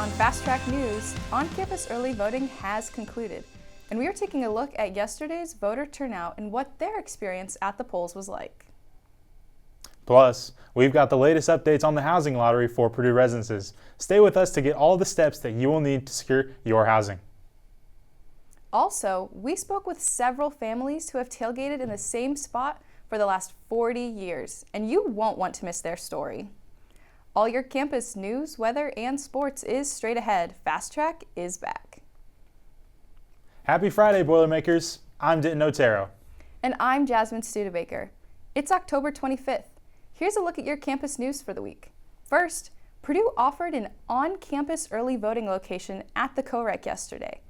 on Fast Track News, on-campus early voting has concluded, and we are taking a look at yesterday's voter turnout and what their experience at the polls was like. Plus, we've got the latest updates on the housing lottery for Purdue residences. Stay with us to get all the steps that you will need to secure your housing. Also, we spoke with several families who have tailgated in the same spot for the last 40 years, and you won't want to miss their story. All your campus news, weather, and sports is straight ahead. Fast Track is back. Happy Friday, Boilermakers. I'm Denton Otero. And I'm Jasmine Studebaker. It's October 25th. Here's a look at your campus news for the week. First, Purdue offered an on-campus early voting location at the co-rec yesterday.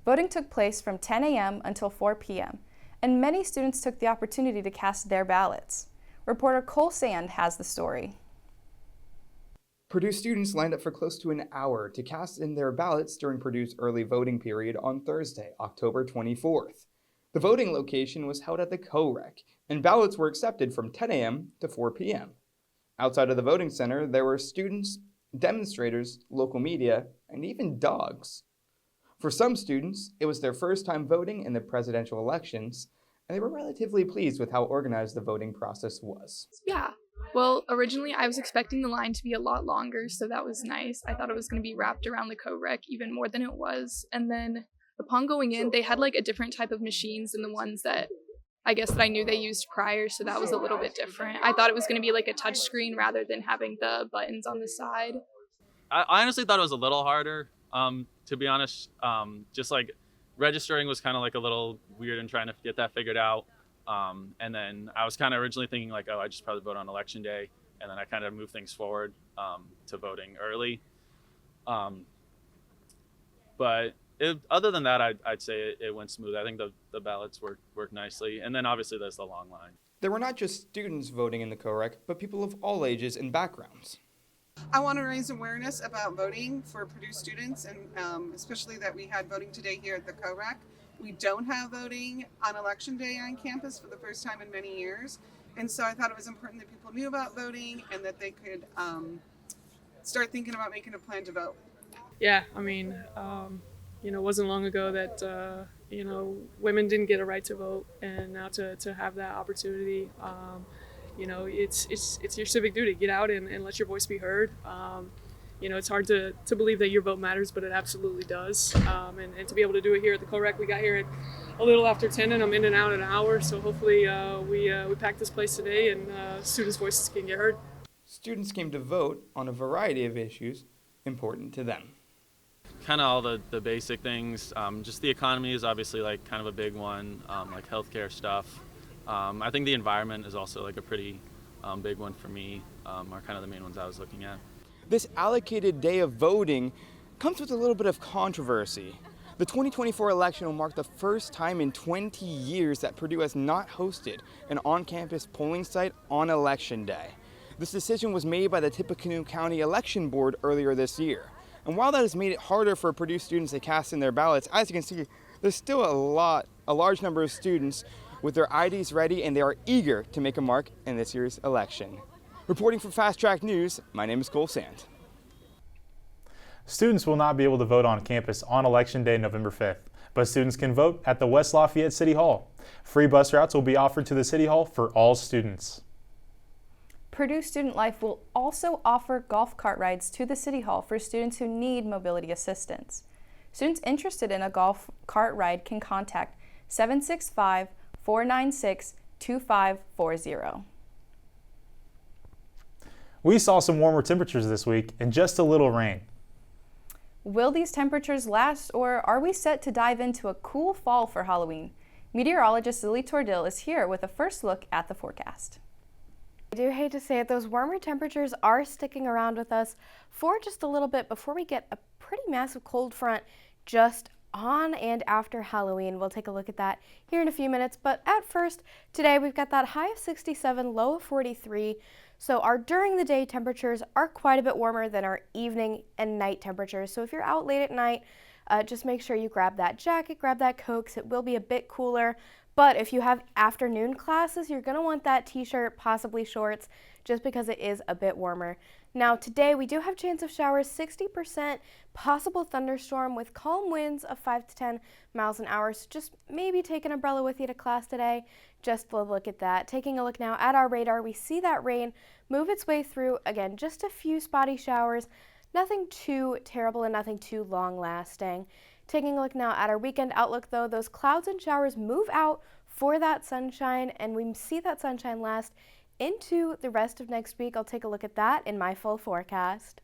Voting took place from 10 a.m. until 4 p.m., and many students took the opportunity to cast their ballots. Reporter Cole Sand has the story. Purdue students lined up for close to an hour to cast in their ballots during Purdue's early voting period on Thursday, October 24th. The voting location was held at the co-rec, and ballots were accepted from 10 a.m. to 4 p.m. Outside of the voting center, there were students, demonstrators, local media, and even dogs. For some students, it was their first time voting in the presidential elections, and they were relatively pleased with how organized the voting process was. Yeah. Well, originally I was expecting the line to be a lot longer, so that was nice. I thought it was going to be wrapped around the co-rec even more than it was. And then upon going in, they had like a different type of machines than the ones that I knew they used prior, so that was a little bit different. I thought it was going to be like a touch screen rather than having the buttons on the side. I honestly thought it was a little harder, to be honest. Just like registering was kind of like a little weird and trying to get that figured out. And then I was kind of originally thinking like, oh, I just probably vote on election day. And then I kind of moved things forward to voting early. But other than that, I'd say it went smooth. I think the ballots worked nicely. And then obviously there's the long line. There were not just students voting in the co-rec, but people of all ages and backgrounds. I want to raise awareness about voting for Purdue students, and especially that we had voting today here at the co-rec. We don't have voting on election day on campus for the first time in many years. And so I thought it was important that people knew about voting and that they could start thinking about making a plan to vote. Yeah, I mean, it wasn't long ago that, women didn't get a right to vote, and now to have that opportunity, it's your civic duty. Get out and let your voice be heard. It's hard to believe that your vote matters, but it absolutely does. And to be able to do it here at the co-rec, we got here at a little after 10, and I'm in and out in an hour. So hopefully we pack this place today, and students' voices can get heard. Students came to vote on a variety of issues important to them. Kind of all the basic things. Just the economy is obviously like kind of a big one, like healthcare stuff. I think the environment is also like a pretty big one for me, are kind of the main ones I was looking at. This allocated day of voting comes with a little bit of controversy. The 2024 election will mark the first time in 20 years that Purdue has not hosted an on-campus polling site on Election Day. This decision was made by the Tippecanoe County Election Board earlier this year. And while that has made it harder for Purdue students to cast in their ballots, as you can see, there's still a large number of students with their IDs ready, and they are eager to make a mark in this year's election. Reporting for Fast Track News, my name is Cole Sand. Students will not be able to vote on campus on Election Day, November 5th, but students can vote at the West Lafayette City Hall. Free bus routes will be offered to the City Hall for all students. Purdue Student Life will also offer golf cart rides to the City Hall for students who need mobility assistance. Students interested in a golf cart ride can contact 765-496-2540. We saw some warmer temperatures this week and just a little rain. Will these temperatures last, or are we set to dive into a cool fall for Halloween? Meteorologist Lily Tordil is here with a first look at the forecast. I do hate to say it, those warmer temperatures are sticking around with us for just a little bit before we get a pretty massive cold front just on and after Halloween. We'll take a look at that here in a few minutes, but at first, today we've got that high of 67, low of 43, so our during the day temperatures are quite a bit warmer than our evening and night temperatures. So if you're out late at night, just make sure you grab that jacket, grab that coat, 'cause it will be a bit cooler. But if you have afternoon classes, you're going to want that t-shirt, possibly shorts, just because it is a bit warmer. Now today we do have chance of showers, 60% possible thunderstorm with calm winds of 5 to 10 miles an hour. So just maybe take an umbrella with you to class today. Just a look at that. Taking a look now at our radar, we see that rain move its way through. Again, just a few spotty showers, nothing too terrible and nothing too long lasting. Taking a look now at our weekend outlook though, those clouds and showers move out for that sunshine, and we see that sunshine last into the rest of next week. I'll take a look at that in my full forecast.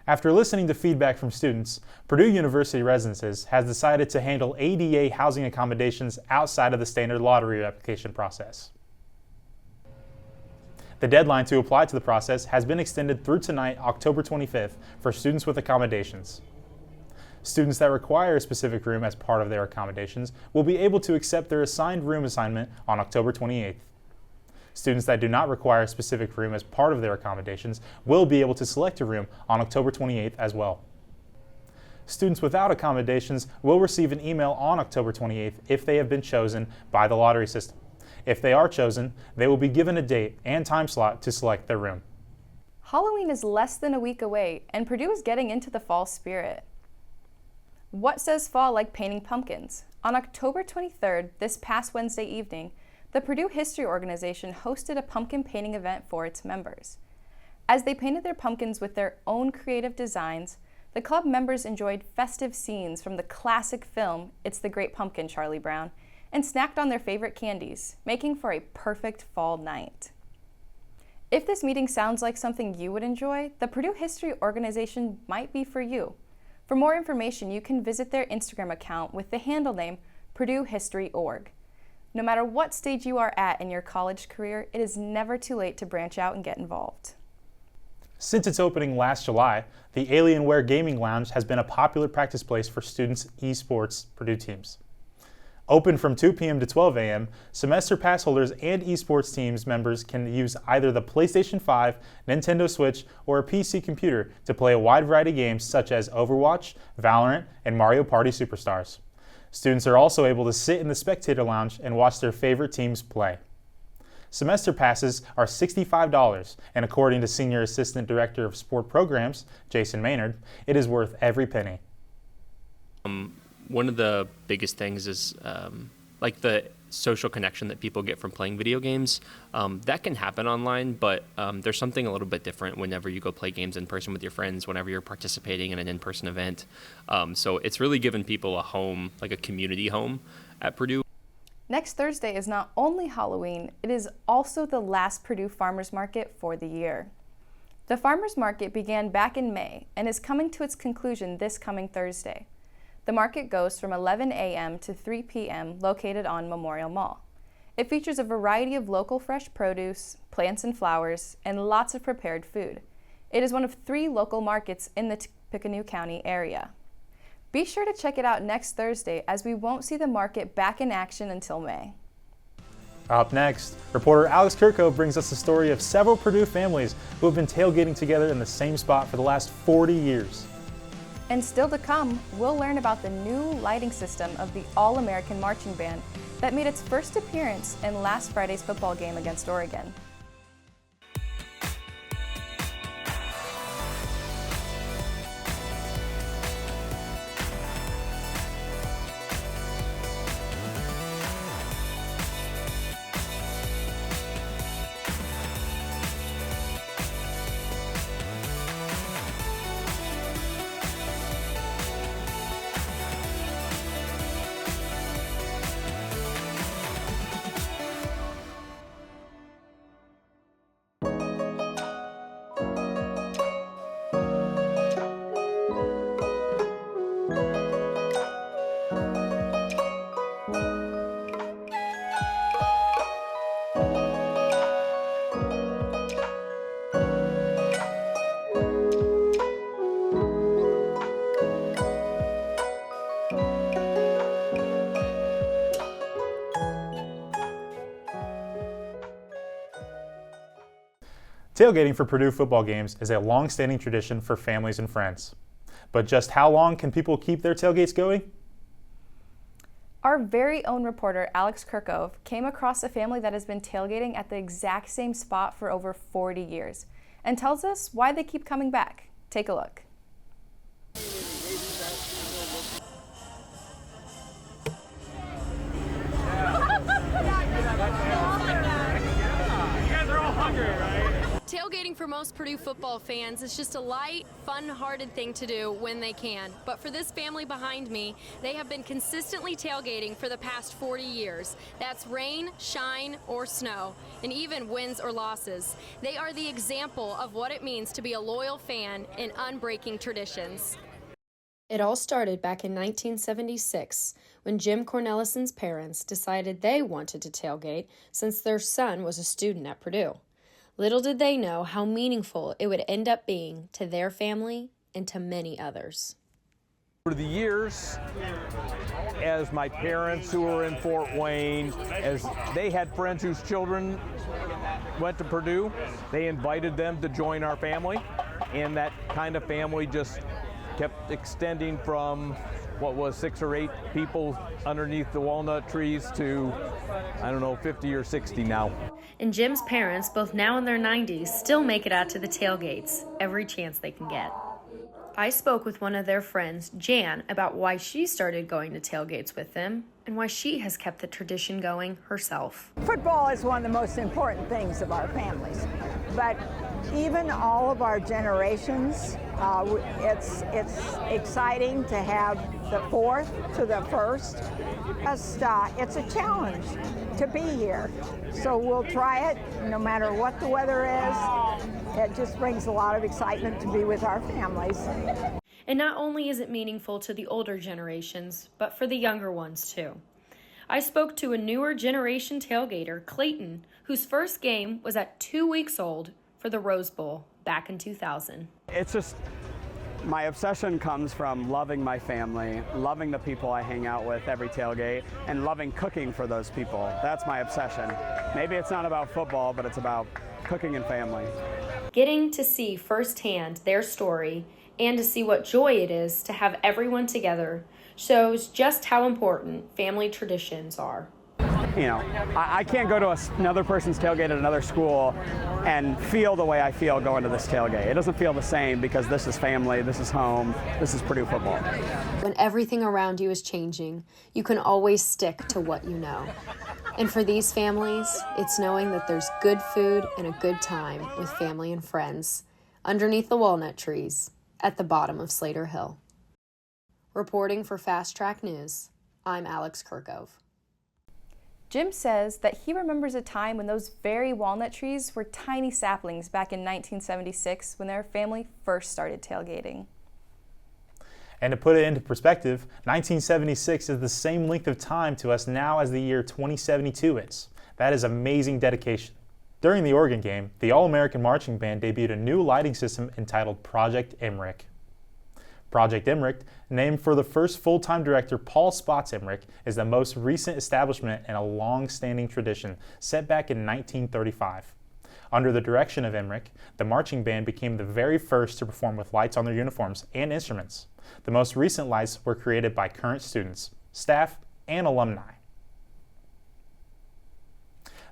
After listening to feedback from students, Purdue University Residences has decided to handle ADA housing accommodations outside of the standard lottery application process. The deadline to apply to the process has been extended through tonight, October 25th, for students with accommodations. Students that require a specific room as part of their accommodations will be able to accept their assigned room assignment on October 28th. Students that do not require a specific room as part of their accommodations will be able to select a room on October 28th as well. Students without accommodations will receive an email on October 28th if they have been chosen by the lottery system. If they are chosen, they will be given a date and time slot to select their room. Halloween is less than a week away, and Purdue is getting into the fall spirit. What says fall like painting pumpkins? On October 23rd, this past Wednesday evening, the Purdue History Organization hosted a pumpkin painting event for its members. As they painted their pumpkins with their own creative designs, the club members enjoyed festive scenes from the classic film It's the Great Pumpkin, Charlie Brown, and snacked on their favorite candies, making for a perfect fall night. If this meeting sounds like something you would enjoy, the Purdue History Organization might be for you. For more information, you can visit their Instagram account with the handle name PurdueHistory.org. No matter what stage you are at in your college career, it is never too late to branch out and get involved. Since its opening last July, the Alienware Gaming Lounge has been a popular practice place for students' esports Purdue teams. Open from 2 p.m. to 12 a.m., semester pass holders and esports teams members can use either the PlayStation 5, Nintendo Switch, or a PC computer to play a wide variety of games such as Overwatch, Valorant, and Mario Party Superstars. Students are also able to sit in the spectator lounge and watch their favorite teams play. Semester passes are $65, and according to Senior Assistant Director of Sport Programs, Jason Maynard, it is worth every penny. One of the biggest things is like the social connection that people get from playing video games. That can happen online, but there's something a little bit different whenever you go play games in person with your friends, whenever you're participating in an in-person event. So it's really given people a home, like a community home at Purdue. Next Thursday is not only Halloween, it is also the last Purdue Farmers Market for the year. The Farmers Market began back in May and is coming to its conclusion this coming Thursday. The market goes from 11 a.m. to 3 p.m. located on Memorial Mall. It features a variety of local fresh produce, plants and flowers, and lots of prepared food. It is one of 3 local markets in the Tippecanoe County area. Be sure to check it out next Thursday, as we won't see the market back in action until May. Up next, reporter Alex Kirko brings us the story of several Purdue families who have been tailgating together in the same spot for the last 40 years. And still to come, we'll learn about the new lighting system of the All-American Marching Band that made its first appearance in last Friday's football game against Oregon. Tailgating for Purdue football games is a long-standing tradition for families and friends. But just how long can people keep their tailgates going? Our very own reporter, Alex Kirkove, came across a family that has been tailgating at the exact same spot for over 40 years and tells us why they keep coming back. Take a look. Tailgating for most Purdue football fans is just a light, fun-hearted thing to do when they can. But for this family behind me, they have been consistently tailgating for the past 40 years. That's rain, shine, or snow, and even wins or losses. They are the example of what it means to be a loyal fan and unbreaking traditions. It all started back in 1976 when Jim Cornelison's parents decided they wanted to tailgate since their son was a student at Purdue. Little did they know how meaningful it would end up being to their family and to many others. Over the years, as my parents who were in Fort Wayne, as they had friends whose children went to Purdue, they invited them to join our family, and that kind of family just kept extending from what was 6 or 8 people underneath the walnut trees to, I don't know, 50 or 60 now. And Jim's parents, both now in their 90s, still make it out to the tailgates every chance they can get. I spoke with one of their friends, Jan, about why she started going to tailgates with them and why she has kept the tradition going herself. Football is one of the most important things of our families, but even all of our generations, it's exciting to have the 4th to the 1st. It's a challenge to be here, so we'll try it no matter what the weather is. It just brings a lot of excitement to be with our families. And not only is it meaningful to the older generations, but for the younger ones too. I spoke to a newer generation tailgater, Clayton, whose first game was at 2 weeks old for the Rose Bowl back in 2000. It's just, my obsession comes from loving my family, loving the people I hang out with every tailgate, and loving cooking for those people. That's my obsession. Maybe it's not about football, but it's about cooking and family. Getting to see firsthand their story and to see what joy it is to have everyone together shows just how important family traditions are. You know, I can't go to another person's tailgate at another school and feel the way I feel going to this tailgate. It doesn't feel the same because this is family, this is home, this is Purdue football. When everything around you is changing, you can always stick to what you know. And for these families, it's knowing that there's good food and a good time with family and friends underneath the walnut trees at the bottom of Slater Hill. Reporting for Fast Track News, I'm Alex Kirkove. Jim says that he remembers a time when those very walnut trees were tiny saplings back in 1976 when their family first started tailgating. And to put it into perspective, 1976 is the same length of time to us now as the year 2072 is. That is amazing dedication. During the Oregon game, the All-American Marching Band debuted a new lighting system entitled Project Emmerich. Project Emmerich, named for the first full-time director Paul Spotts Emmerich, is the most recent establishment in a long-standing tradition set back in 1935. Under the direction of Emmerich, the marching band became the very first to perform with lights on their uniforms and instruments. The most recent lights were created by current students, staff, and alumni.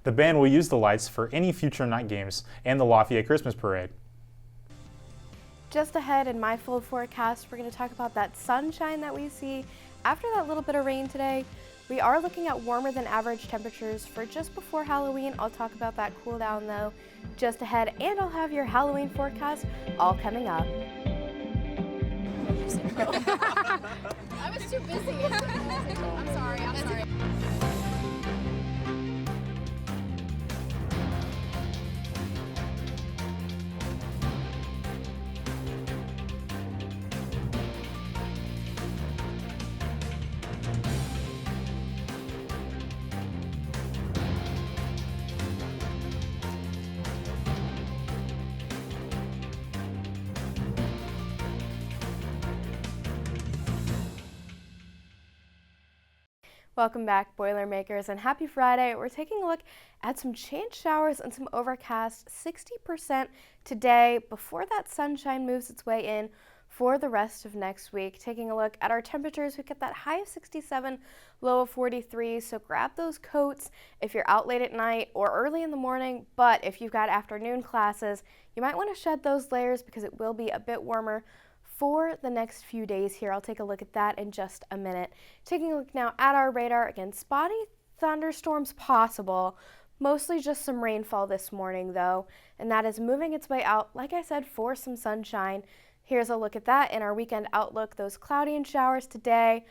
The band will use the lights for any future night games and the Lafayette Christmas Parade. Just ahead in my full forecast, we're going to talk about that sunshine that we see after that little bit of rain today. We are looking at warmer than average temperatures for just before Halloween. I'll talk about that cool down though just ahead, and I'll have your Halloween forecast all coming up. I was too busy. I'm sorry. Welcome back, Boilermakers, and happy Friday. We're taking a look at some chance showers and some overcast, 60% today before that sunshine moves its way in for the rest of next week. Taking a look at our temperatures, we get that high of 67, low of 43, so grab those coats if you're out late at night or early in the morning, but if you've got afternoon classes, you might want to shed those layers because it will be a bit warmer for the next few days here. I'll take a look at that in just a minute. Taking a look now at our radar, again, spotty thunderstorms possible. Mostly just some rainfall this morning though, and that is moving its way out, like I said, for some sunshine. Here's a look at that in our weekend outlook, those cloudy and showers today,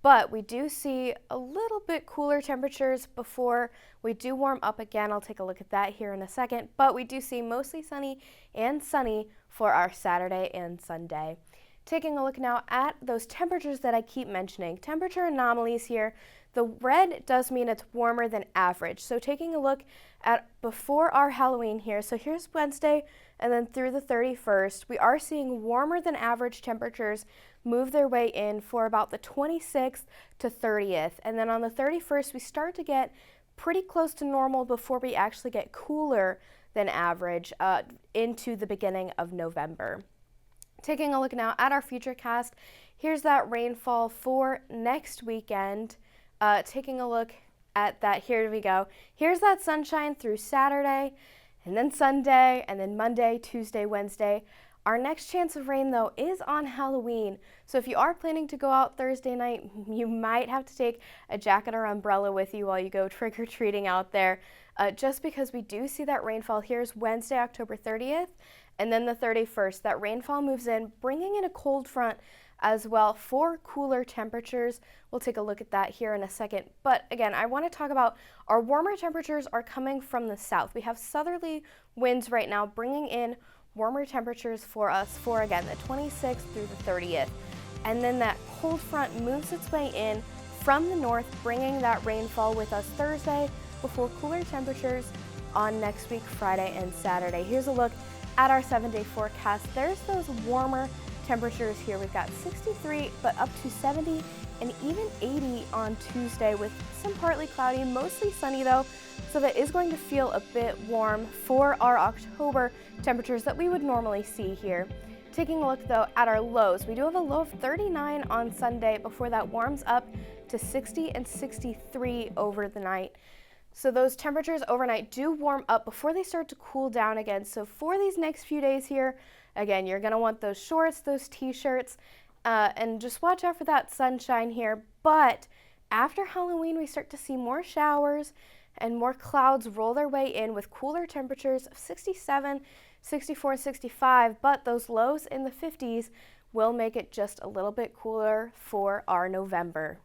but we do see a little bit cooler temperatures before we do warm up again. I'll take a look at that here in a second, but we do see mostly sunny and sunny for our Saturday and Sunday. Taking a look now at those temperatures that I keep mentioning, temperature anomalies here. The red does mean it's warmer than average. So taking a look at before our Halloween here, so here's Wednesday and then through the 31st, we are seeing warmer than average temperatures move their way in for about the 26th to 30th. And then on the 31st, we start to get pretty close to normal before we actually get cooler than average into the beginning of November. Taking a look now at our futurecast, here's that rainfall for next weekend. Taking a look at that, here we go. Here's that sunshine through Saturday, and then Sunday, and then Monday, Tuesday, Wednesday. Our next chance of rain, though, is on Halloween. So if you are planning to go out Thursday night, you might have to take a jacket or umbrella with you while you go trick-or-treating out there, just because we do see that rainfall. Here's Wednesday, October 30th, and then the 31st. That rainfall moves in, bringing in a cold front as well for cooler temperatures. We'll take a look at that here in a second. But again, I want to talk about our warmer temperatures are coming from the south. We have southerly winds right now bringing in warmer temperatures for us for, again, the 26th through the 30th. And then that cold front moves its way in from the north, bringing that rainfall with us Thursday before cooler temperatures on next week, Friday and Saturday. Here's a look at our 7-day forecast. There's those warmer temperatures here. We've got 63, but up to 70 and even 80 on Tuesday with some partly cloudy, mostly sunny though, so that is going to feel a bit warm for our October temperatures that we would normally see here. Taking a look though at our lows, we do have a low of 39 on Sunday before that warms up to 60 and 63 over the night. So those temperatures overnight do warm up before they start to cool down again. So for these next few days here, again, you're going to want those shorts, those t-shirts, and just watch out for that sunshine here. But after Halloween, we start to see more showers and more clouds roll their way in with cooler temperatures of 67, 64, 65, but those lows in the 50s will make it just a little bit cooler for our November.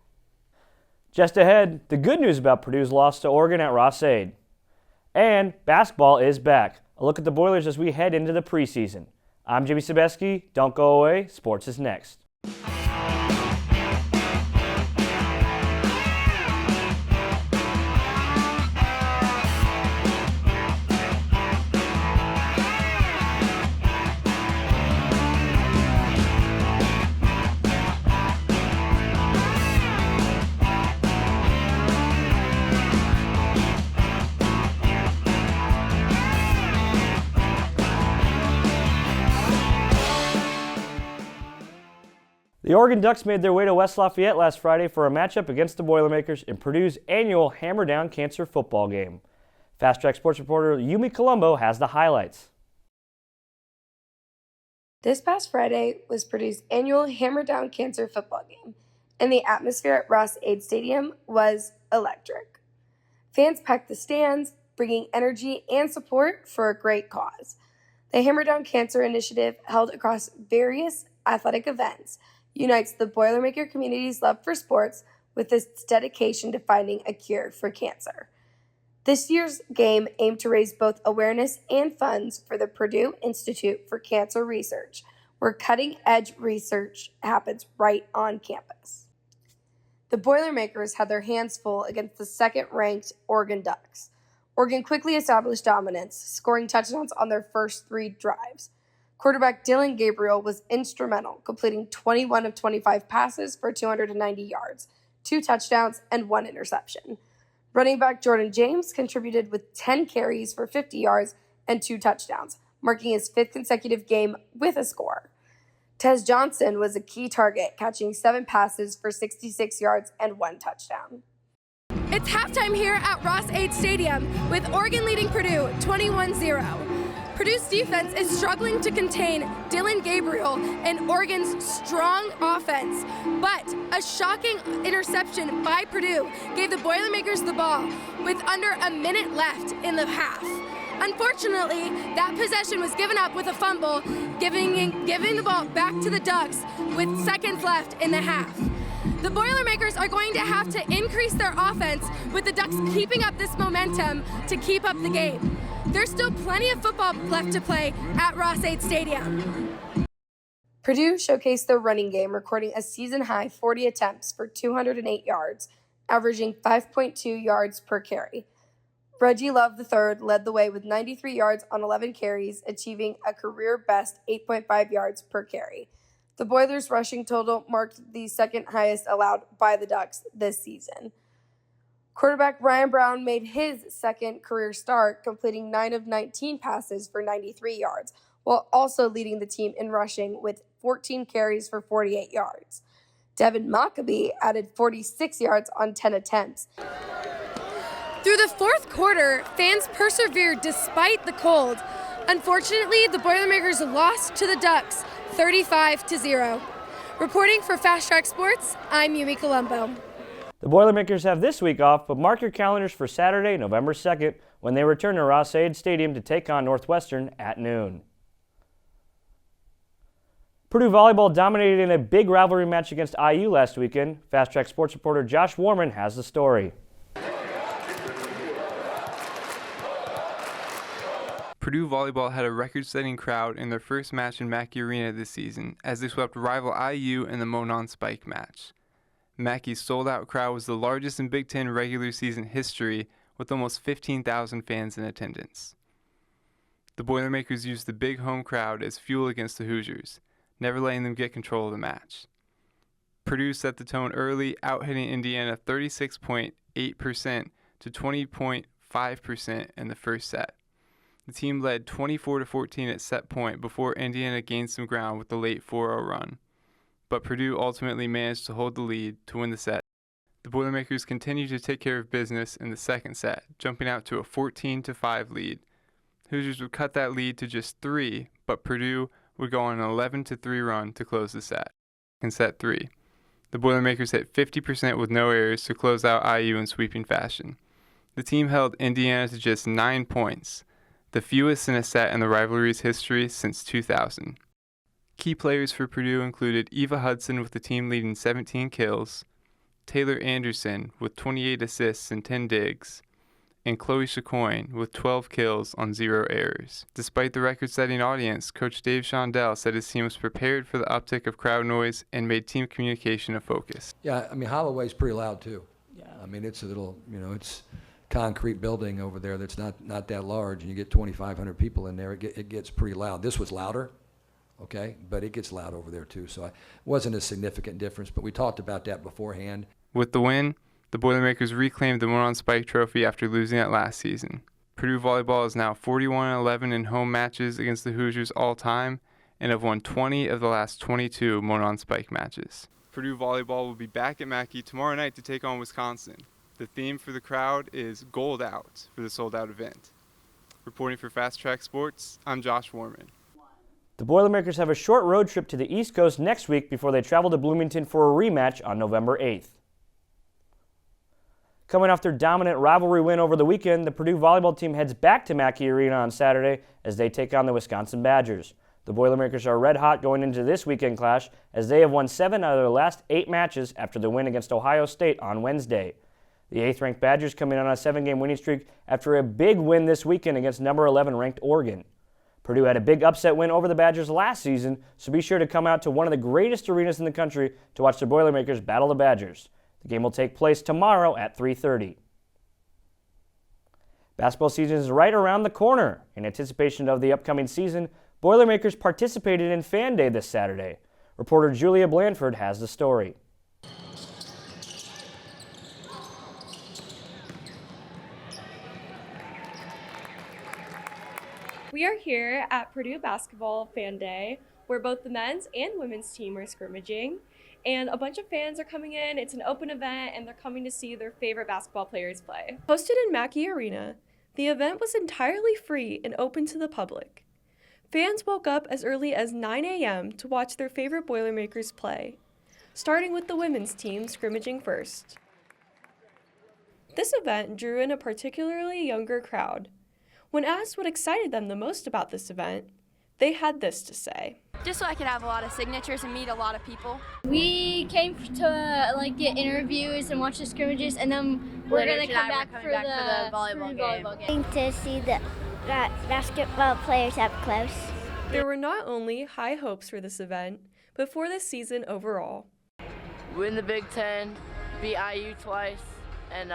Just ahead, the good news about Purdue's loss to Oregon at Ross-Ade. And basketball is back. A look at the Boilers as we head into the preseason. I'm Jimmy Sebeski. Don't go away. Sports is next. The Oregon Ducks made their way to West Lafayette last Friday for a matchup against the Boilermakers in Purdue's annual Hammer Down Cancer football game. Fast Track Sports reporter Yumi Colombo has the highlights. This past Friday was Purdue's annual Hammer Down Cancer football game, and the atmosphere at Ross-Ade Stadium was electric. Fans packed the stands, bringing energy and support for a great cause. The Hammer Down Cancer initiative, held across various athletic events, unites the Boilermaker community's love for sports with its dedication to finding a cure for cancer. This year's game aimed to raise both awareness and funds for the Purdue Institute for Cancer Research, where cutting-edge research happens right on campus. The Boilermakers had their hands full against the second-ranked Oregon Ducks. Oregon quickly established dominance, scoring touchdowns on their first 3 drives. Quarterback Dylan Gabriel was instrumental, completing 21 of 25 passes for 290 yards, 2 touchdowns, and 1 interception. Running back Jordan James contributed with 10 carries for 50 yards and 2 touchdowns, marking his 5th consecutive game with a score. Tez Johnson was a key target, catching 7 passes for 66 yards and 1 touchdown. It's halftime here at Ross Aid Stadium with Oregon leading Purdue 21-0. Purdue's defense is struggling to contain Dylan Gabriel and Oregon's strong offense, but a shocking interception by Purdue gave the Boilermakers the ball with under a minute left in the half. Unfortunately, that possession was given up with a fumble, giving the ball back to the Ducks with seconds left in the half. The Boilermakers are going to have to increase their offense with the Ducks keeping up this momentum to keep up the game. There's still plenty of football left to play at Ross Aid Stadium. Purdue showcased their running game, recording a season-high 40 attempts for 208 yards, averaging 5.2 yards per carry. Reggie Love III led the way with 93 yards on 11 carries, achieving a career-best 8.5 yards per carry. The Boilers' rushing total marked the second highest allowed by the Ducks this season. Quarterback Ryan Brown made his second career start, completing 9 of 19 passes for 93 yards, while also leading the team in rushing with 14 carries for 48 yards. Devin Maccabee added 46 yards on 10 attempts. Through the fourth quarter, fans persevered despite the cold. Unfortunately, the Boilermakers lost to the Ducks 35-0. Reporting for Fast Track Sports, I'm Yumi Colombo. The Boilermakers have this week off, but mark your calendars for Saturday, November 2nd, when they return to Ross Aid Stadium to take on Northwestern at noon. Purdue volleyball dominated in a big rivalry match against IU last weekend. Fast Track Sports reporter Josh Warman has the story. Purdue volleyball had a record-setting crowd in their first match in Mackey Arena this season as they swept rival IU in the Monon Spike match. Mackey's sold-out crowd was the largest in Big Ten regular season history, with almost 15,000 fans in attendance. The Boilermakers used the big home crowd as fuel against the Hoosiers, never letting them get control of the match. Purdue set the tone early, out-hitting Indiana 36.8% to 20.5% in the first set. The team led 24-14 at set point before Indiana gained some ground with the late 4-0 run. But Purdue ultimately managed to hold the lead to win the set. The Boilermakers continued to take care of business in the second set, jumping out to a 14-5 lead. Hoosiers would cut that lead to just 3, but Purdue would go on an 11-3 run to close the set. In set 3, the Boilermakers hit 50% with no errors to close out IU in sweeping fashion. The team held Indiana to just 9 points, the fewest in a set in the rivalry's history since 2000. Key players for Purdue included Eva Hudson with the team leading 17 kills, Taylor Anderson with 28 assists and 10 digs, and Chloe Chacoin with 12 kills on 0 errors. Despite the record-setting audience, Coach Dave Shondell said his team was prepared for the uptick of crowd noise and made team communication a focus. Yeah, I mean, Holloway's pretty loud too. Yeah. I mean, it's a little, it's concrete building over there that's not that large, and you get 2,500 people in there, it gets pretty loud. This was louder, okay, but it gets loud over there too, so it wasn't a significant difference, but we talked about that beforehand. With the win, the Boilermakers reclaimed the Monon Spike Trophy after losing it last season. Purdue volleyball is now 41-11 in home matches against the Hoosiers all time and have won 20 of the last 22 Monon Spike matches. Purdue volleyball will be back at Mackey tomorrow night to take on Wisconsin. The theme for the crowd is Gold Out for the sold-out event. Reporting for Fast Track Sports, I'm Josh Warman. The Boilermakers have a short road trip to the East Coast next week before they travel to Bloomington for a rematch on November 8th. Coming off their dominant rivalry win over the weekend, the Purdue volleyball team heads back to Mackey Arena on Saturday as they take on the Wisconsin Badgers. The Boilermakers are red hot going into this weekend clash as they have won 7 out of their last 8 matches after the win against Ohio State on Wednesday. The 8th-ranked Badgers come in on a 7-game winning streak after a big win this weekend against number 11-ranked Oregon. Purdue had a big upset win over the Badgers last season, so be sure to come out to one of the greatest arenas in the country to watch the Boilermakers battle the Badgers. The game will take place tomorrow at 3:30. Basketball season is right around the corner. In anticipation of the upcoming season, Boilermakers participated in Fan Day this Saturday. Reporter Julia Blandford has the story. We are here at Purdue Basketball Fan Day where both the men's and women's team are scrimmaging. And a bunch of fans are coming in. It's an open event, and they're coming to see their favorite basketball players play. Hosted in Mackey Arena, the event was entirely free and open to the public. Fans woke up as early as 9 a.m. to watch their favorite Boilermakers play, starting with the women's team scrimmaging first. This event drew in a particularly younger crowd. When asked what excited them the most about this event, they had this to say. Just so I could have a lot of signatures and meet a lot of people. We came to get interviews and watch the scrimmages, and then we're gonna come back for the volleyball game. To see the basketball players up close. There were not only high hopes for this event, but for this season overall. Win the Big Ten, beat IU twice, and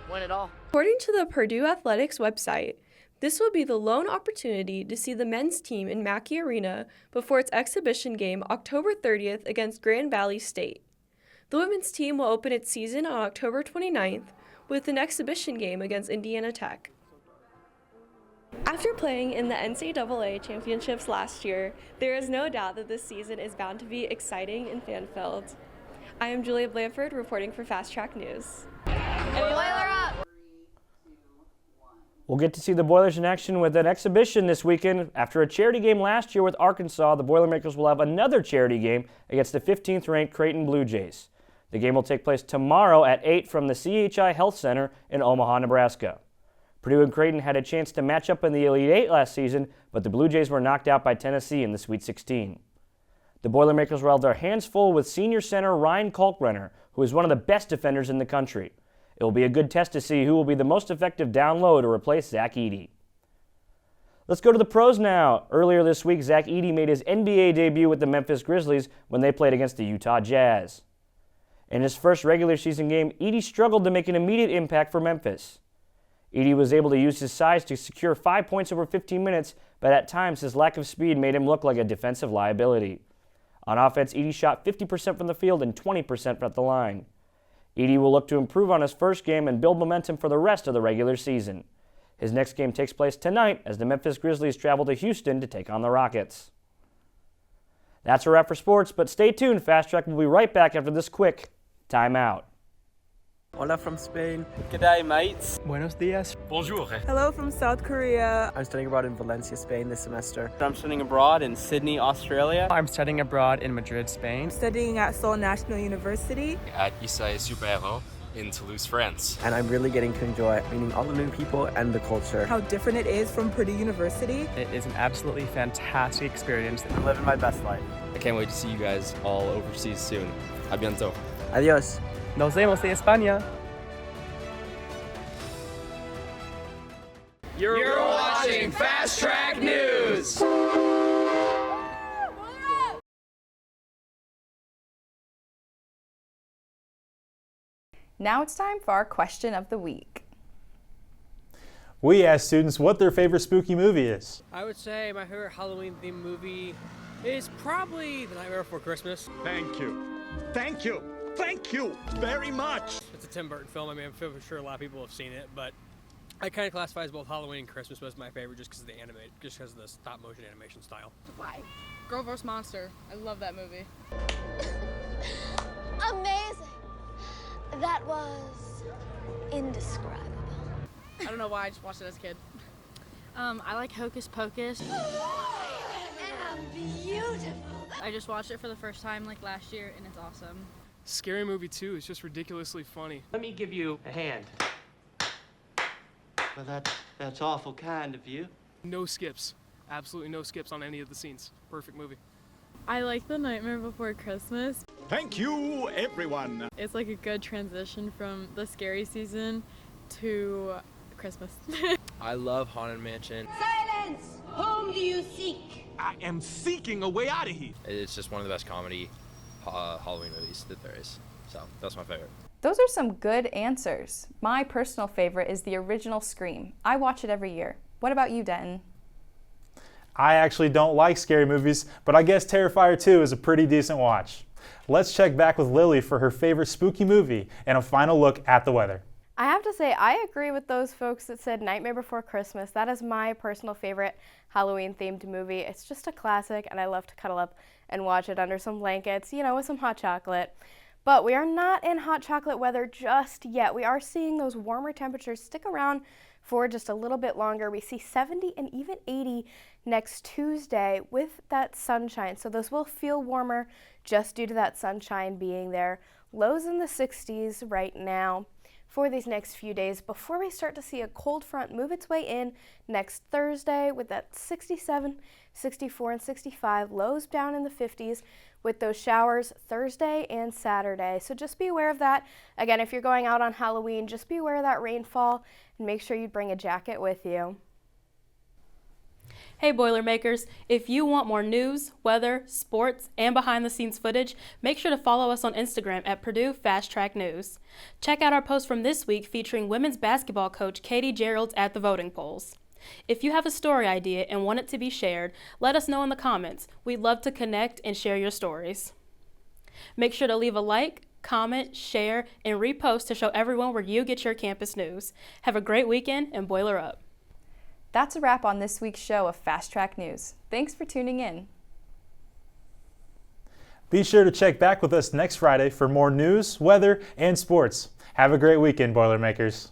win it all. According to the Purdue Athletics website, this will be the lone opportunity to see the men's team in Mackey Arena before its exhibition game October 30th against Grand Valley State. The women's team will open its season on October 29th with an exhibition game against Indiana Tech. After playing in the NCAA championships last year, there is no doubt that this season is bound to be exciting and fan-filled. I am Julia Blanford reporting for Fast Track News. Boiler up! We'll get to see the Boilers in action with an exhibition this weekend. After a charity game last year with Arkansas, the Boilermakers will have another charity game against the 15th-ranked Creighton Blue Jays. The game will take place tomorrow at 8 from the CHI Health Center in Omaha, Nebraska. Purdue and Creighton had a chance to match up in the Elite Eight last season, but the Blue Jays were knocked out by Tennessee in the Sweet 16. The Boilermakers will have their hands full with senior center Ryan Kalkbrenner, who is one of the best defenders in the country. It will be a good test to see who will be the most effective down low to replace Zach Edey. Let's go to the pros now. Earlier this week, Zach Edey made his NBA debut with the Memphis Grizzlies when they played against the Utah Jazz. In his first regular season game, Edey struggled to make an immediate impact for Memphis. Edey was able to use his size to secure 5 points over 15 minutes, but at times his lack of speed made him look like a defensive liability. On offense, Edey shot 50% from the field and 20% at the line. Edey will look to improve on his first game and build momentum for the rest of the regular season. His next game takes place tonight as the Memphis Grizzlies travel to Houston to take on the Rockets. That's a wrap for sports, but stay tuned. Fast Track will be right back after this quick timeout. Hola from Spain. G'day, mates. Buenos dias. Bonjour. Hello from South Korea. I'm studying abroad in Valencia, Spain this semester. I'm studying abroad in Sydney, Australia. I'm studying abroad in Madrid, Spain. Studying at Seoul National University. At Issy Supero in Toulouse, France. And I'm really getting to enjoy meeting all the new people and the culture. How different it is from Purdue University. It is an absolutely fantastic experience. I'm living my best life. I can't wait to see you guys all overseas soon. A bientôt. Adios. Nos vemos en España. You're watching Fast Track News. Now it's time for our question of the week. We asked students what their favorite spooky movie is. I would say my favorite Halloween-themed movie is probably The Nightmare Before Christmas. Thank you. Thank you. Thank you very much. It's a Tim Burton film. I mean, I'm sure a lot of people have seen it, but I kind of classify as both Halloween and Christmas was my favorite just because of the stop-motion animation style. Why? Girl vs. Monster. I love that movie. Amazing. That was indescribable. I don't know why, I just watched it as a kid. I like Hocus Pocus. I am beautiful. I just watched it for the first time last year and it's awesome. Scary Movie 2 is just ridiculously funny. Let me give you a hand. Well, that's awful kind of you. No skips. Absolutely no skips on any of the scenes. Perfect movie. I like The Nightmare Before Christmas. Thank you, everyone. It's like a good transition from the scary season to Christmas. I love Haunted Mansion. Silence! Whom do you seek? I am seeking a way out of here. It's just one of the best comedy Halloween movies that there is. So that's my favorite. Those are some good answers. My personal favorite is the original Scream. I watch it every year. What about you, Denton? I actually don't like scary movies, but I guess Terrifier 2 is a pretty decent watch. Let's check back with Lily for her favorite spooky movie and a final look at the weather. I have to say, I agree with those folks that said Nightmare Before Christmas. That is my personal favorite Halloween-themed movie. It's just a classic, and I love to cuddle up and watch it under some blankets, with some hot chocolate. But we are not in hot chocolate weather just yet. We are seeing those warmer temperatures stick around for just a little bit longer. We see 70 and even 80 next Tuesday with that sunshine. So those will feel warmer just due to that sunshine being there. Lows in the 60s right now for these next few days before we start to see a cold front move its way in next Thursday with that 67, 64, and 65, lows down in the 50s with those showers Thursday and Saturday. So just be aware of that. Again, if you're going out on Halloween, just be aware of that rainfall and make sure you bring a jacket with you. Hey Boilermakers, if you want more news, weather, sports, and behind-the-scenes footage, make sure to follow us on Instagram at Purdue Fast Track News. Check out our post from this week featuring women's basketball coach Katie Gerald's at the voting polls. If you have a story idea and want it to be shared, let us know in the comments. We'd love to connect and share your stories. Make sure to leave a like, comment, share, and repost to show everyone where you get your campus news. Have a great weekend and boiler up. That's a wrap on this week's show of Fast Track News. Thanks for tuning in. Be sure to check back with us next Friday for more news, weather, and sports. Have a great weekend, Boilermakers.